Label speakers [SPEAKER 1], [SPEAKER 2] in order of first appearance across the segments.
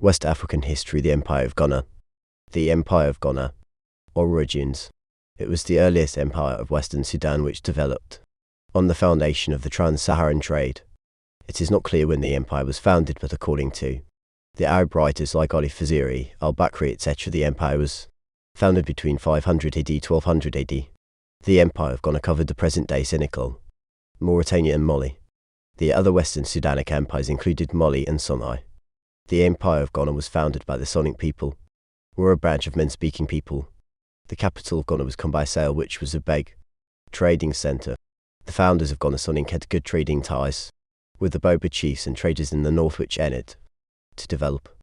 [SPEAKER 1] West African history, the Empire of Ghana. The Empire of Ghana. Origins. It was the earliest empire of Western Sudan which developed on the foundation of the trans-Saharan trade. It is not clear when the empire was founded, but according to the Arab writers like Ali Faziri, al-Bakri, etc., the empire was founded between 500 AD to 1200 AD. The Empire of Ghana covered the present-day Senegal, Mauritania and Mali. The other Western Sudanic empires included Mali and Songhai. The Empire of Ghana was founded by the Sonic people, who were a branch of men-speaking people. The capital of Ghana was Kombai-Sale, which was a big trading center. The founders of Ghana Sonic had good trading ties with the Boba chiefs and traders in the north, which ended to develop.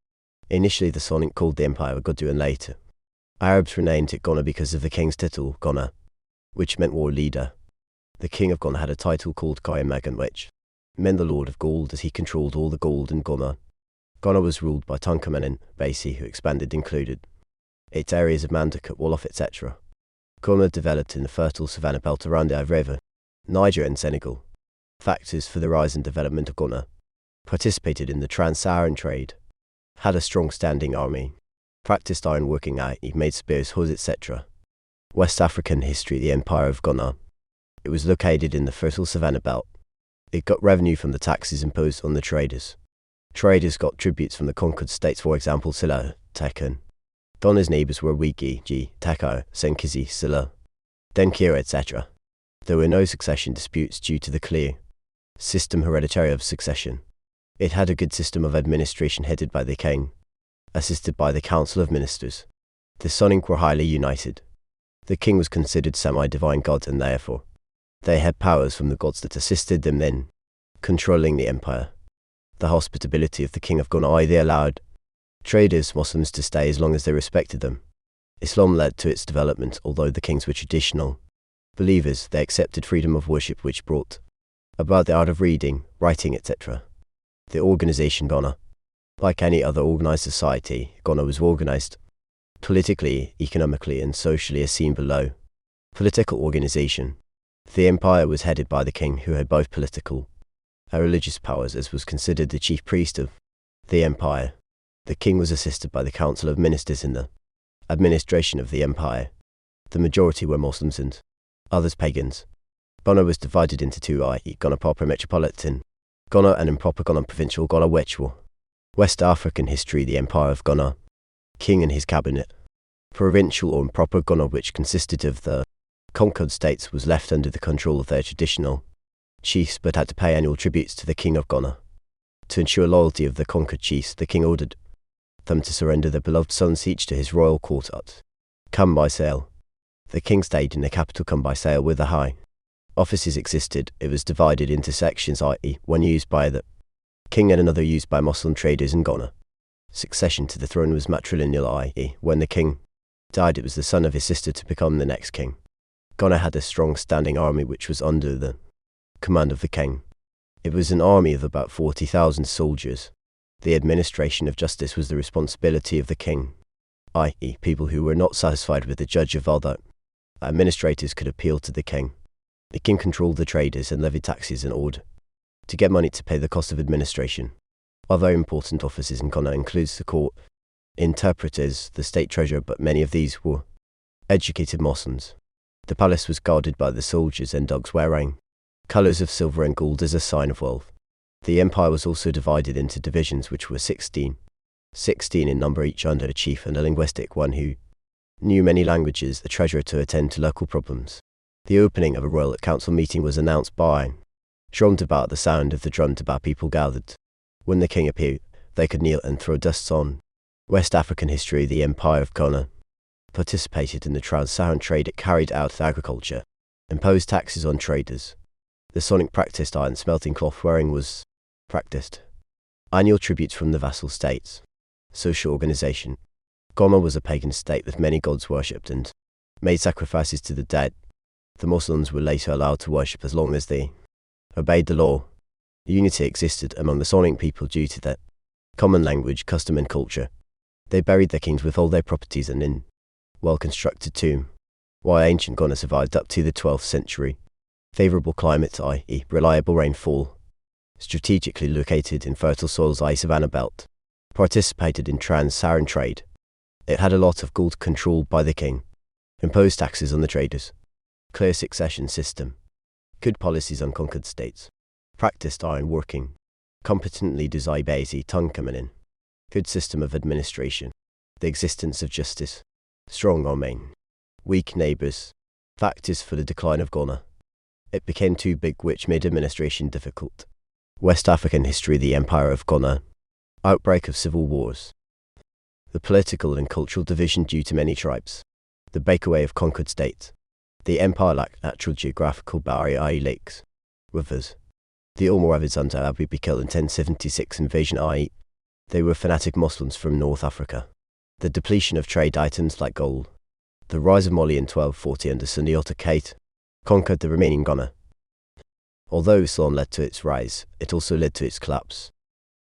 [SPEAKER 1] Initially, the Sonic called the empire Godu, and later Arabs renamed it Ghana because of the king's title, Ghana, which meant war leader. The king of Ghana had a title called Kaimagan, which meant the Lord of Gold, as he controlled all the gold in Ghana. Ghana was ruled by Tonkamen Basi, who expanded included its areas of Mandakut, Wolof, etc. Ghana developed in the fertile savanna belt around the River, Niger and Senegal. Factors for the rise and development of Ghana: participated in the trans-Saharan trade, had a strong standing army, practiced iron working, i.e. made spears, hoes, etc. West African history, the Empire of Ghana. It was located in the fertile savanna belt. It got revenue from the taxes imposed on the traders. Traders got tributes from the conquered states, for example, Silla, Tekken. Ghana's neighbors were Wiki, G, Tekau, Senkizi, Silla, Denkira, etc. There were no succession disputes due to the clear system hereditary of succession. It had a good system of administration headed by the king, assisted by the council of ministers. The Sonic were highly united. The king was considered semi-divine god, and therefore they had powers from the gods that assisted them in controlling the empire. The hospitality of the king of Ghana, they allowed traders, Muslims, to stay as long as they respected them. Islam led to its development. Although the kings were traditional believers, they accepted freedom of worship, which brought about the art of reading, writing, etc. The organization Ghana. Like any other organized society, Ghana was organized politically, economically, and socially as seen below. Political organization. The empire was headed by the king, who had both political and religious powers, as was considered the chief priest of the empire. The king was assisted by the council of ministers in the administration of the empire. The majority were Muslims and others pagans. Ghana was divided into two, i.e. Ghana proper metropolitan Ghana and improper Ghana provincial Ghana, which were West African history, the Empire of Ghana. King and his cabinet. Provincial or improper Ghana, which consisted of the conquered states, was left under the control of their traditional chiefs, but had to pay annual tributes to the king of Ghana. To ensure loyalty of the conquered chiefs, the king ordered them to surrender their beloved sons each to his royal court at Kombai-Sale. The king stayed in the capital Kombai-Sale, where the high offices existed. It was divided into sections, i.e. one used by the king and another used by Muslim traders in Ghana. Succession to the throne was matrilineal, i.e. when the king died, it was the son of his sister to become the next king. Ghana had a strong standing army which was under the command of the king. It was an army of about 40,000 soldiers. The administration of justice was the responsibility of the king, i.e. people who were not satisfied with the judge of other administrators could appeal to the king. The king controlled the traders and levied taxes in order to get money to pay the cost of administration. Other important offices in Ghana includes the court, interpreters, the state treasurer, but many of these were educated Muslims. The palace was guarded by the soldiers and dogs wearing colors of silver and gold as a sign of wealth. The empire was also divided into divisions, which were 16 in number, each under a chief and a linguistic one who knew many languages, the treasurer to attend to local problems. The opening of a royal council meeting was announced by drum to bat. The sound of the drum to bat, people gathered. When the king appeared, they could kneel and throw dusts on. West African history, the Empire of Ghana. Participated in the trans-Saharan trade. It carried out agriculture, imposed taxes on traders. The Sonic practiced iron smelting, cloth wearing was practiced. Annual tributes from the vassal states. Social organization. Ghana was a pagan state with many gods worshipped and made sacrifices to the dead. The Muslims were later allowed to worship as long as they obeyed the law. Unity existed among the Sonic people due to their common language, custom and culture. They buried their kings with all their properties and in well-constructed tomb. While ancient Ghana survived up to the 12th century. Favorable climate, i.e. reliable rainfall. Strategically located in fertile soils, i.e. savanna belt. participated in trans-Saharan trade. It had a lot of gold controlled by the king, imposed taxes on the traders, clear succession system, good policies on conquered states, practiced iron working, competently designed basic tongue coming in, good system of administration, the existence of justice, strong army, weak neighbours, factors for the decline of Ghana. It became too big, which made administration difficult. West African history, the Empire of Ghana, outbreak of civil wars, the political and cultural division due to many tribes, the breakaway of conquered states. The empire lacked natural geographical barrier, i.e. lakes, rivers. The Almoravids under Abu Bakr in 1076 invasion, i.e. they were fanatic Muslims from North Africa. The depletion of trade items like gold. The rise of Mali in 1240 under Sundiata Keita conquered the remaining Ghana. Although Islam led to its rise, it also led to its collapse.